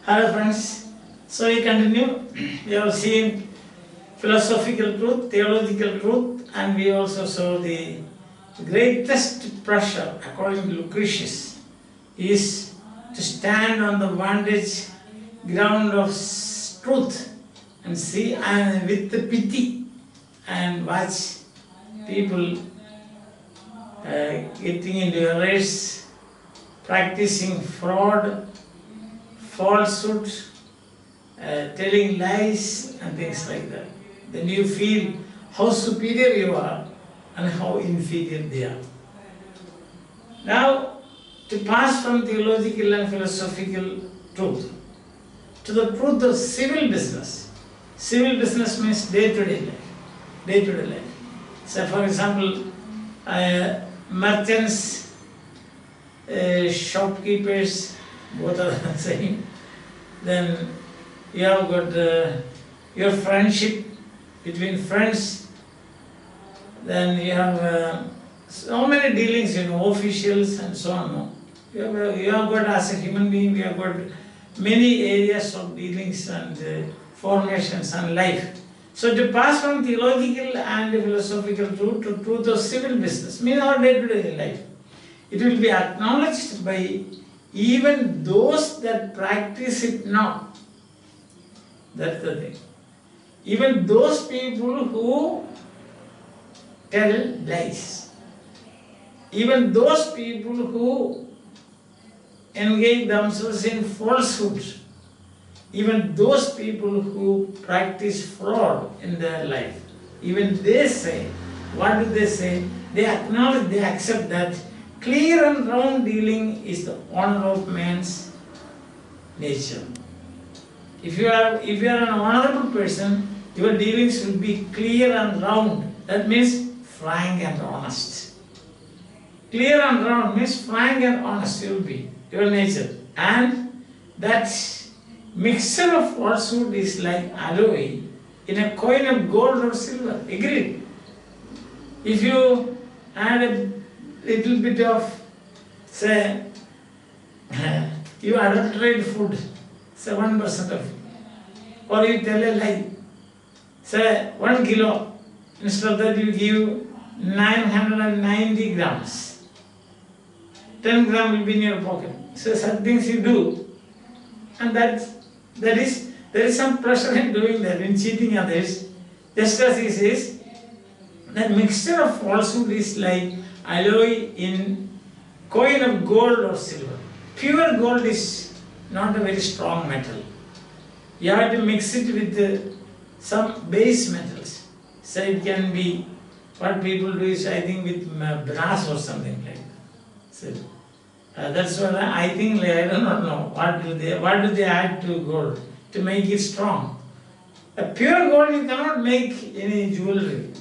Hello friends, so we continue. We have seen philosophical truth, theological truth, and we also saw the greatest pressure, according to Lucretius, is to stand on the vantage ground of truth and see and with the pity and watch people getting into errors, practicing fraud, falsehood, telling lies and things like that. Then you feel how superior you are and how inferior they are. Now, to pass from theological and philosophical truth to the truth of civil business. Civil business means day-to-day life. Day-to-day life. So, for example, merchants, shopkeepers, both are the same. Then you have got your friendship between friends. Then you have so many dealings, officials and so on. No? You have got, as a human being, we have got many areas of dealings and formations and life. So to pass from theological and philosophical truth to truth of civil business, means our day-to-day life, it will be acknowledged by even those that practice it not. That's the thing. Even those people who tell lies, even those people who engage themselves in falsehood, even those people who practice fraud in their life, even they say, what do they say? They acknowledge, they accept that clear and round dealing is the honor of man's nature. If you are an honorable person, your dealings will be clear and round. That means frank and honest. Clear and round means frank and honest you will be, your nature. And that mixture of falsehood is like alloy in a coin of gold or silver. Agreed? If you add a little bit of, say, you adulterate food, say 1% of it, or you tell a lie, say 1 kilo, instead of that you give 990 grams, 10 grams will be in your pocket. So such things you do, and there is some pressure in doing that, in cheating others. Just as he says, that mixture of falsehood is like alloy in coin of gold or silver. Pure gold is not a very strong metal. You have to mix it with some base metals. So it can be, what people do is, I think, with brass or something like that. So that's what I think, I do not know. What do they add to gold to make it strong? A pure gold you cannot make any jewelry.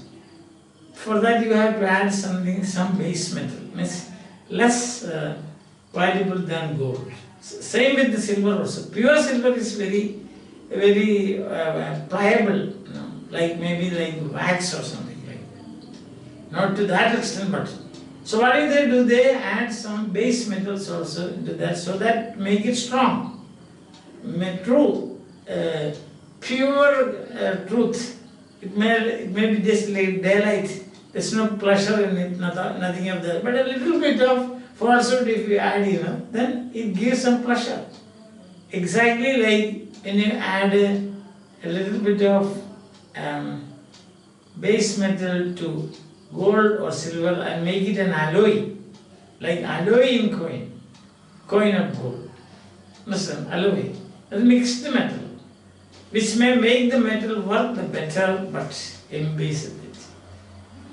For that you have to add something, some base metal, means less valuable than gold. Same with the silver also. Pure silver is very, very pliable, like maybe like wax or something like that. Not to that extent, but. So what do? They add some base metals also into that, so that make it strong. True, pure truth, it may be just like daylight. There's no pleasure in it, nothing of that. But a little bit of falsehood if you add, then it gives some pleasure. Exactly like when you add a little bit of base metal to gold or silver and make it an alloy, like alloy in coin of gold. Listen, alloy, a mixed metal, which may make the metal work the better, but embase it.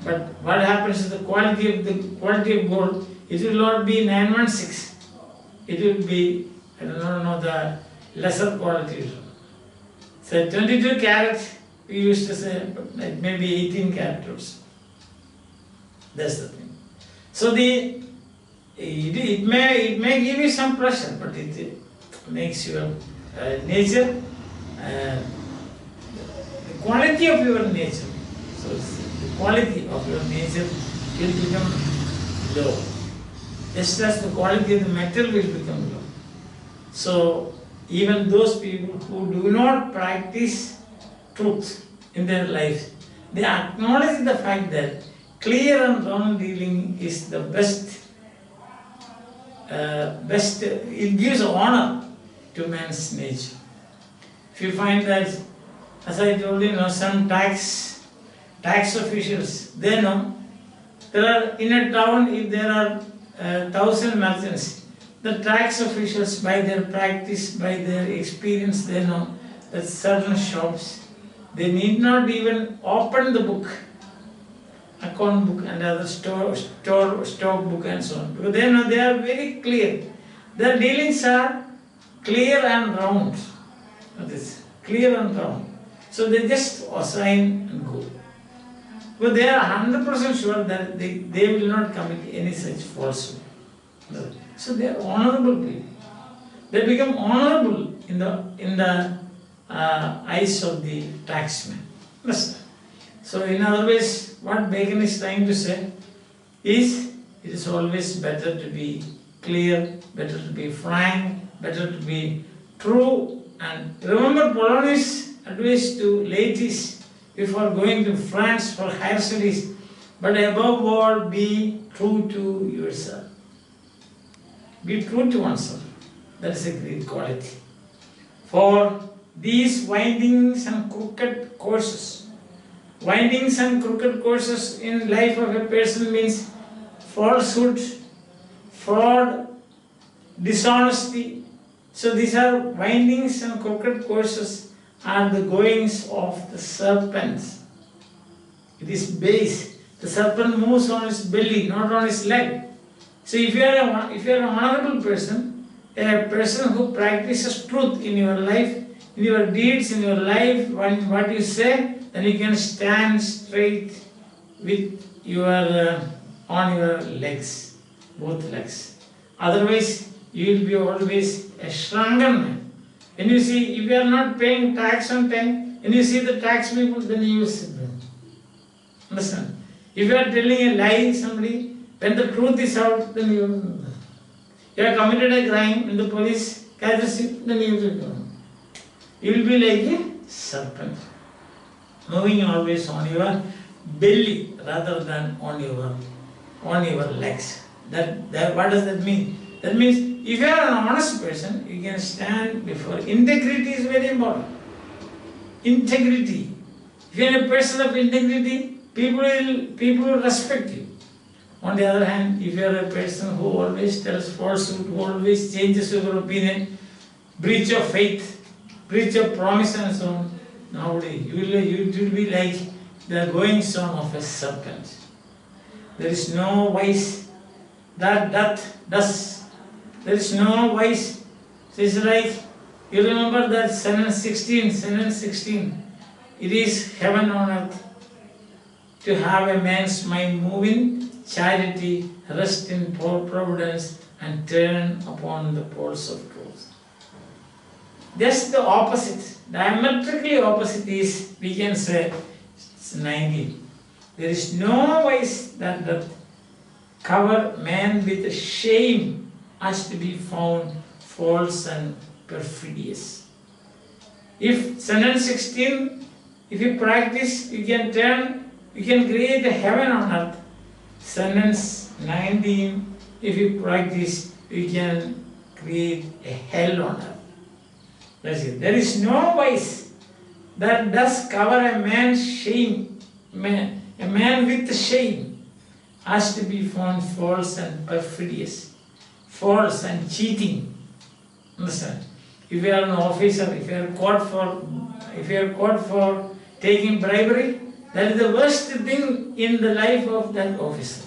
But what happens to the quality of gold? It will not be 916. It will be, I don't know, the lesser quality. So 22 carat, we used to say, like maybe 18 carat also. That's the thing. So it may give you some pleasure, but it makes your nature, the quality of your nature. So the quality of your nature will become low. Just as the quality of the metal will become low. So even those people who do not practice truth in their lives, they acknowledge the fact that clear and round dealing is the best. It gives honor to man's nature. If you find that, as I told you, some tax officials, they know there are in a town, if there are 1,000 merchants, the tax officials, by their practice, by their experience, they know that certain shops, they need not even open the book, account book and other stock book and so on, because they know they are very clear. Their dealings are clear and round. That is clear and round. So they just assign and go. But they are 100% sure that they will not commit any such falsehood. So they are honorable people. They become honorable in the eyes of the taxman. So in other words, what Bacon is trying to say is, it is always better to be clear, better to be frank, better to be true. And remember Polonius' advice to ladies before going to France for higher studies, but above all, be true to yourself. Be true to oneself. That is a great quality. For these windings and crooked courses in life of a person means falsehood, fraud, dishonesty. So these are windings and crooked courses are the goings of the serpent. It is base. The serpent moves on his belly, not on his leg. So if you are an honorable person, a person who practices truth in your life, in your deeds, in your life, what you say, then you can stand straight with on your legs, both legs. Otherwise, you will be always a shrunken man. When you see, if you are not paying tax on time, when you see the tax people, then you will sit down. Understand? If you are telling a lie to somebody, when the truth is out, then you have committed a crime, and the police catches you, then you will go. You will be like a serpent, moving always on your belly rather than on your legs. What does that mean? That means if you are an honest person, you can stand before. Integrity is very important. Integrity. If you are a person of integrity, people will respect you. On the other hand, if you are a person who always tells falsehood, who always changes your opinion, breach of faith, breach of promise and so on, nowadays you will be like the goings on of a serpent. There is no vice that does. There is no vice. So it's like, you remember that sentence 16. It is heaven on earth to have a man's mind move in charity, rest in providence, and turn upon the poles of truth. Just the opposite, diametrically opposite is, we can say, 19. There is no vice that doth cover man with shame as to be found false and perfidious. If sentence 16, if you practice, you can create a heaven on earth. Sentence 19, if you practice, you can create a hell on earth. That's it. There is no vice that does cover a man's shame, a man with shame, as to be found false and perfidious, false and cheating. Understand? If you are an officer, if you are caught for taking bribery, that is the worst thing in the life of that officer.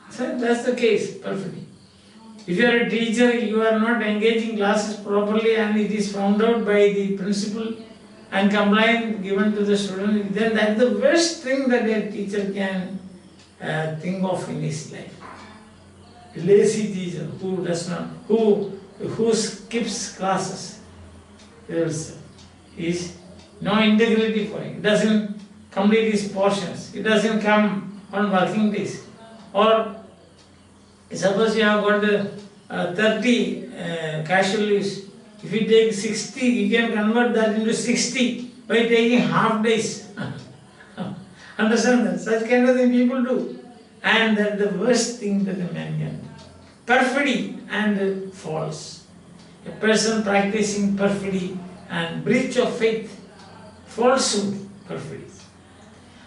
So that's the case, perfectly. If you are a teacher, you are not engaging classes properly and it is found out by the principal and complaint given to the student, then that is the worst thing that a teacher can think of in his life. A lazy teacher who skips classes, there is no integrity for him. He doesn't complete his portions. He doesn't come on working days. Or suppose you have got 30 casual leaves If you take 60, you can convert that into 60 by taking half days. Understand that? Such kind of thing people do. And that's the worst thing that a man can do. Perfidy and false. A person practicing perfidy and breach of faith, falsehood, perfidy.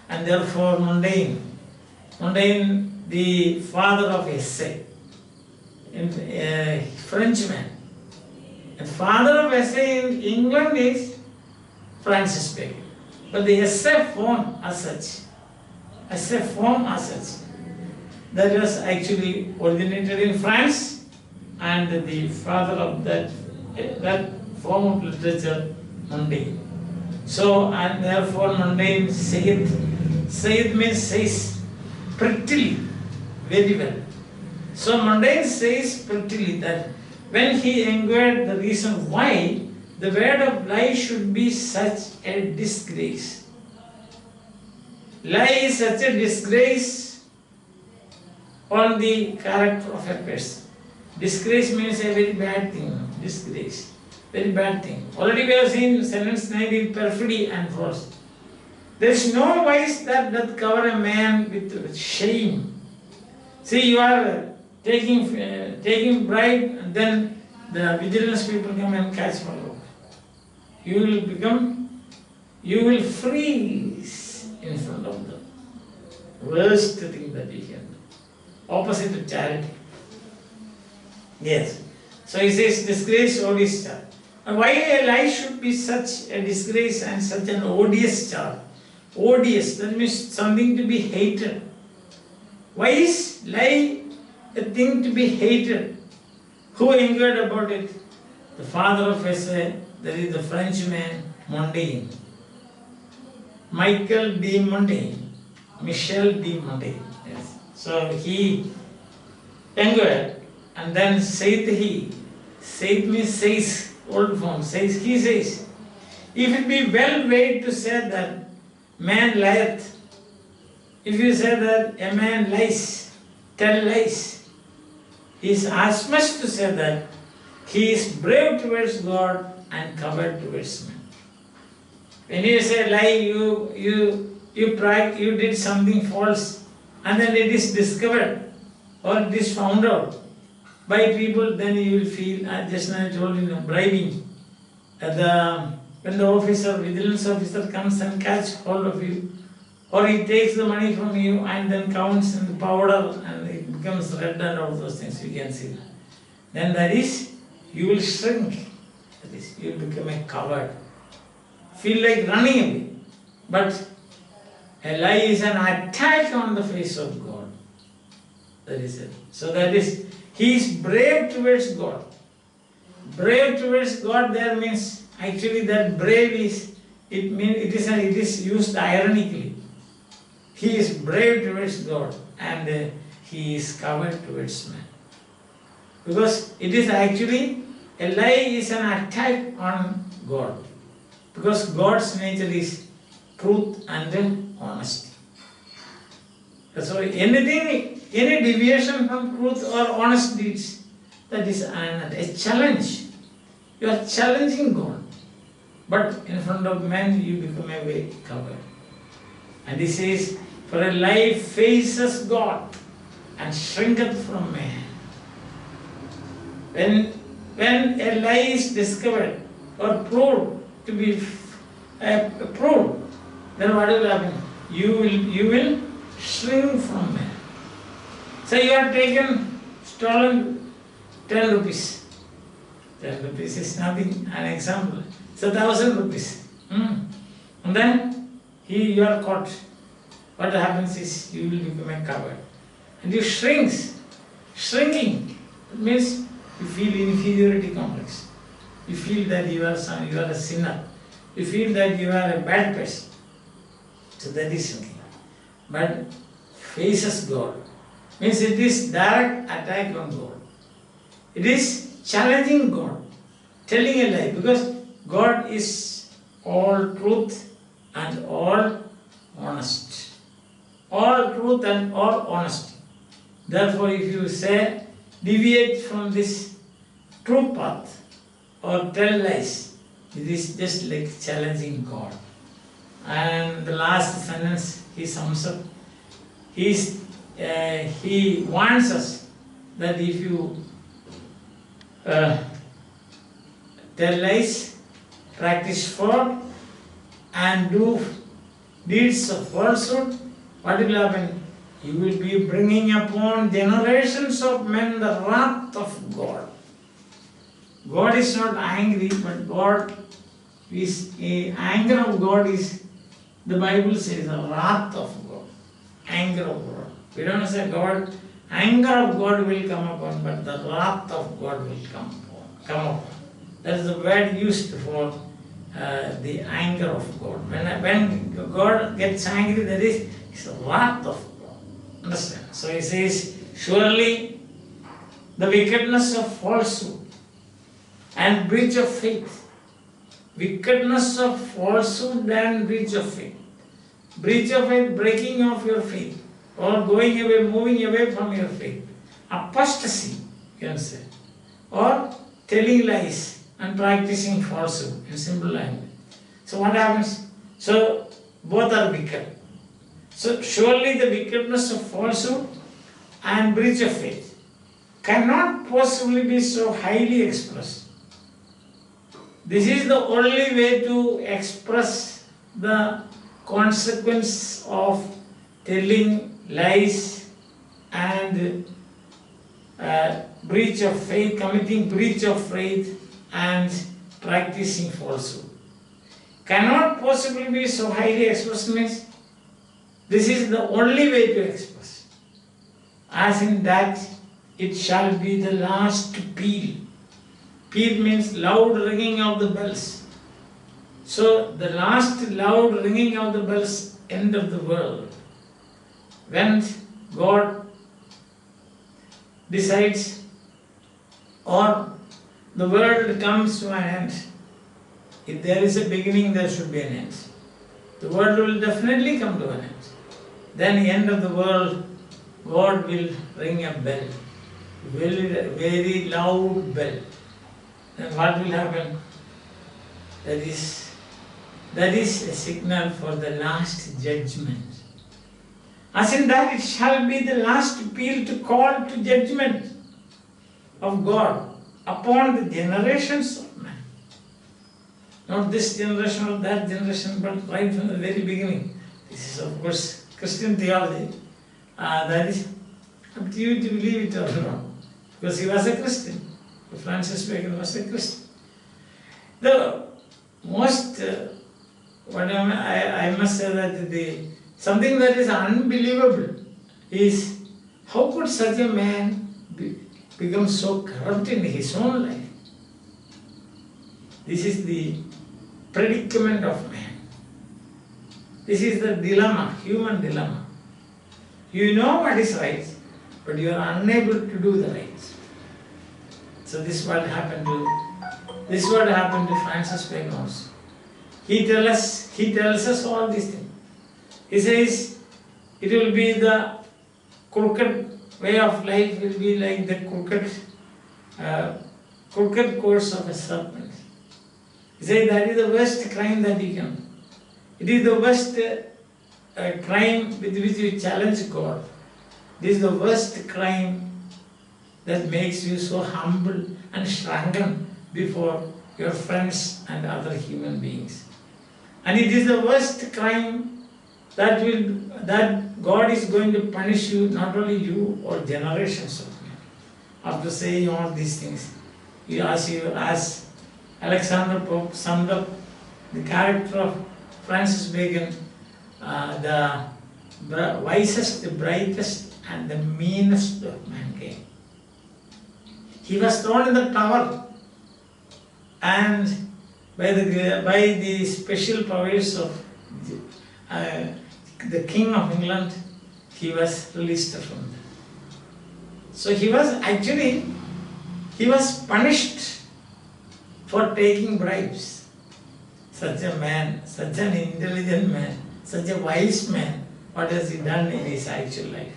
And therefore Montaine, the father of essay, a Frenchman. The father of essay in England is Francis Bacon. But the essay form as such, that was actually originated in France, and the father of that form of literature, Montaine. So, and therefore Montaine saith means says prettily, very well. So Montaine says prettily that when he inquired the reason why the word of lie should be such a disgrace. Lie is such a disgrace on the character of a person. Disgrace means a very bad thing. Disgrace. Very bad thing. Already we have seen sentence 19, perfidy and false. There is no vice that doth cover a man with shame. See, you are taking bribe, and then the vigilance people come and catch follow. You will freeze in front of them. Worst thing that you can do. Opposite to charity. Yes. So he says, disgrace, odious charge. And why a lie should be such a disgrace and such an odious charge? Odious, that means something to be hated. Why is lie a thing to be hated? Who inquired about it? The father of essay, that is the Frenchman, Montaine. Michel de Montaigne. Yes. So he inquired, and then saith he. Saith means says, old form, says, he says. If it be well weighed to say that man lieth, if you say that a man lies, tell lies, he is as much to say that he is brave towards God and coward towards men. When you say lie, you did something false, and then it is discovered or it is found out by people, then you will feel, just now I told you, bribing. When the vigilance officer comes and catch hold of you, or he takes the money from you and then counts in the powder and it becomes red and all those things, you can see. Then that is, you will shrink. That is, you will become a coward. Feel like running away. But a lie is an attack on the face of God. That is it. So that is, he is brave towards God. Brave towards God there means, actually that brave is, it is used ironically. He is brave towards God and he is coward towards man. Because it is actually, a lie is an attack on God. Because God's nature is truth and honesty. So any deviation from truth or honest deeds, that is a challenge. You are challenging God. But in front of men, you become a way coward. And he says, for a lie faces God and shrinketh from man. When a lie is discovered or proved to be proved, then what will happen? You will shrink from man. So you are stolen 10 rupees. 10 rupees is nothing, an example. It's 1,000 rupees. And then you are caught. What happens is you will become a coward. And you shrinking. It means you feel inferiority complex. You feel that you are a sinner. You feel that you are a bad person. So that is shrinking. But faces God. Means it is direct attack on God. It is challenging God, telling a lie, because God is all truth and all honest. All truth and all honesty. Therefore, if you say, deviate from this true path, or tell lies. It is just like challenging God. And the last sentence he sums up. He warns us that if you tell lies, practice fraud, and do deeds of falsehood, what will happen? You will be bringing upon generations of men the wrath of God. God is not angry, but God is, anger of God is, the Bible says, the wrath of God. Anger of God. We don't say God, anger of God will come upon, but the wrath of God will come upon. That is the word used for the anger of God. When God gets angry, that is, it's the wrath of God. Understand? So he says, surely the wickedness of falsehood and breach of faith. Wickedness of falsehood and breach of faith. Breach of faith, breaking of your faith, or going away, moving away from your faith. Apostasy, you can say. Or telling lies and practicing falsehood in simple language. So what happens? So both are wicked. So surely the wickedness of falsehood and breach of faith cannot possibly be so highly expressed. This is the only way to express the consequence of telling lies and breach of faith, committing breach of faith and practicing falsehood. Cannot possibly be so highly expressed means this is the only way to express. As in that it shall be the last peal. Peal means loud ringing of the bells. So the last loud ringing of the bells, end of the world. When God decides or the world comes to an end. If there is a beginning, there should be an end. The world will definitely come to an end. Then, end of the world, God will ring a bell, very loud bell. Then what will happen? That is a signal for the last judgment. As in that, it shall be the last peal to call to judgment of God upon the generations of men. Not this generation or that generation, but right from the very beginning. This is, of course, Christian theology. That is up to you to believe it or not. Because he was a Christian. Francis Bacon was a Christian. The most, I must say that something that is unbelievable is how could such a man become so corrupt in his own life? This is the predicament of man. This is the dilemma, human dilemma. You know what is right, but you are unable to do the right. So this is what happened to Francis Bacon also. He tells us all these things. He says it will be the crooked way of life will be like the crooked course of a serpent. He says that is the worst crime that you can. It is the worst crime with which you challenge God. This is the worst crime that makes you so humble and shrunken before your friends and other human beings. And it is the worst crime that God is going to punish you, not only you or generations of men. After saying all these things, as Alexander Pope summed up the character of Francis Bacon, the wisest, the brightest, and the meanest of mankind. He was thrown in the tower, and by the special powers of the King of England, he was released from there. So he was punished for taking bribes. Such a man, such an intelligent man, such a wise man, what has he done in his actual life?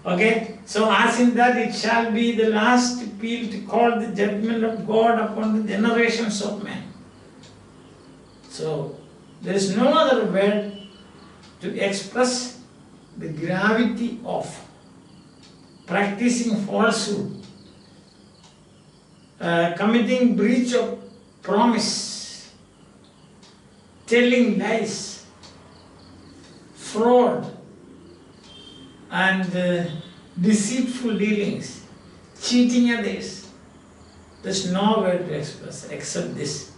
Okay, so as in that it shall be the last appeal to call the judgment of God upon the generations of men. So there is no other word to express the gravity of practicing falsehood, committing breach of promise, telling lies, fraud, and deceitful dealings, cheating others. There's no way to express except this,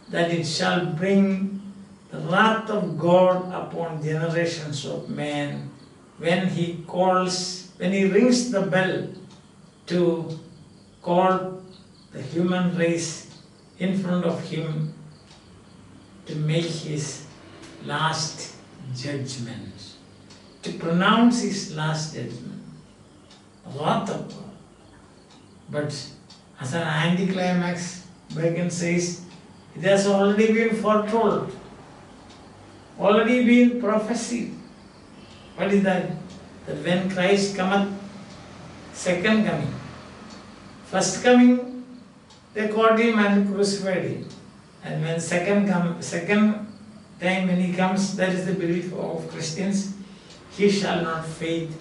that it shall bring the wrath of God upon generations of men when he rings the bell to call the human race in front of him to make his last judgment, to pronounce his last judgment, wrath of God. But as an anticlimax, Bacon says, it has already been foretold, already been prophesied. What is that? That when Christ cometh, second coming. First coming, they caught him and crucified him. And when second time when he comes, that is the belief of Christians, he shall not find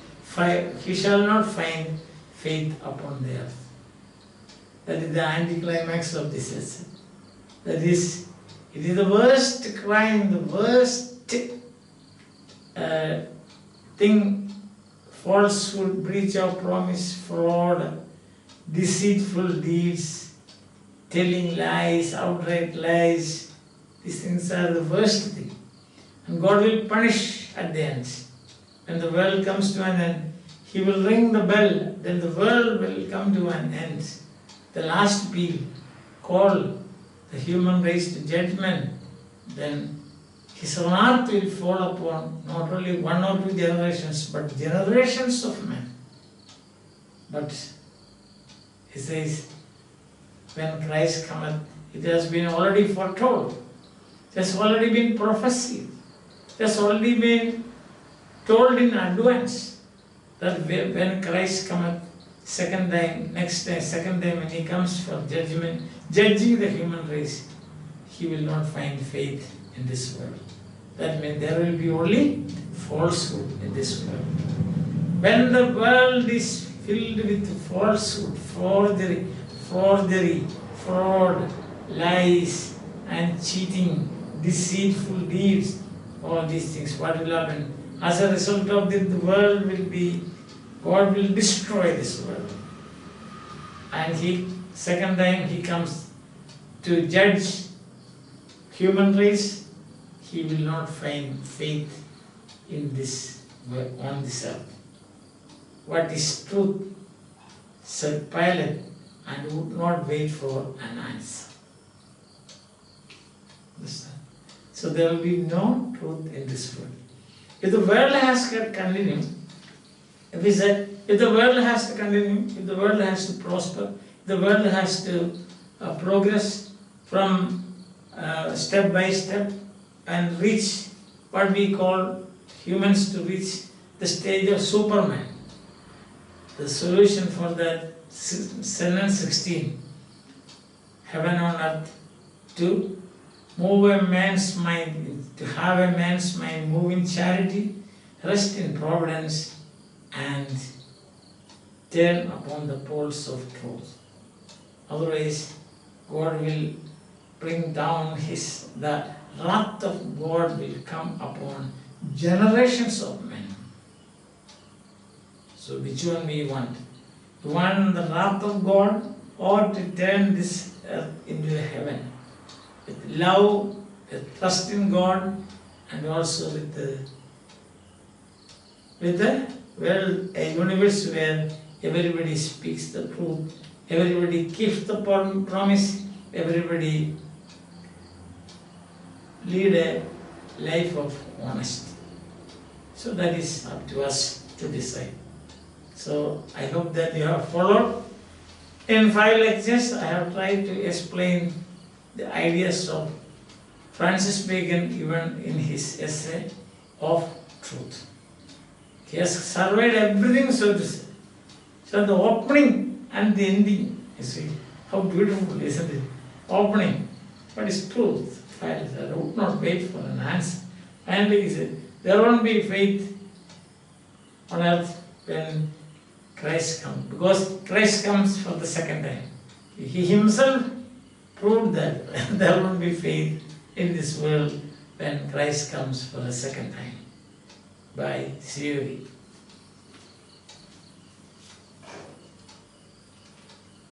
faith upon the earth. That is the anticlimax of this lesson. That is, it is the worst crime, the worst thing, falsehood, breach of promise, fraud, deceitful deeds, telling lies, outright lies. These things are the worst thing. And God will punish at the end. When the world comes to an end, he will ring the bell, then the world will come to an end. The last appeal, call the human race to judgment, then his wrath will fall upon not only one or two generations, but generations of men. But he says, when Christ cometh, it has been already foretold, it has already been prophesied, it has already been told in advance that when Christ cometh, second time when he comes for judgment, judging the human race, he will not find faith in this world. That means there will be only falsehood in this world. When the world is filled with falsehood, forgery, fraud, lies, and cheating, deceitful deeds, all these things, what will happen? As a result of this, the world will be, God will destroy this world. And second time he comes to judge human race, he will not find faith in this, on this earth. What is truth? Said Pilate, and would not wait for an answer. Understand? So there will be no truth in this world. If the world has to continue, if the world has to continue, if the world has to prosper, if the world has to progress from step by step and reach what we call humans to reach the stage of Superman, the solution for that, 7 and 16, heaven on earth, to move a man's mind, to have a man's mind move in charity, rest in providence, and turn upon the poles of truth. Otherwise, God will bring down the wrath of God will come upon generations of men. So which one we want? We want the wrath of God, or to turn this earth into a heaven with love, with trust in God, and also with a universe where everybody speaks the truth, everybody keeps the promise, everybody lead a life of honesty. So that is up to us to decide. So I hope that you have followed. In 5 lectures, I have tried to explain the ideas of Francis Bacon, even in his essay of truth. He has surveyed everything, so to say. So the opening and the ending, you see, how beautiful, isn't it? Opening. What is truth? I would not wait for an answer. Finally, he said, there won't be faith on earth when Christ comes, because Christ comes for the second time. He himself proved that there won't be faith in this world when Christ comes for the second time by theory.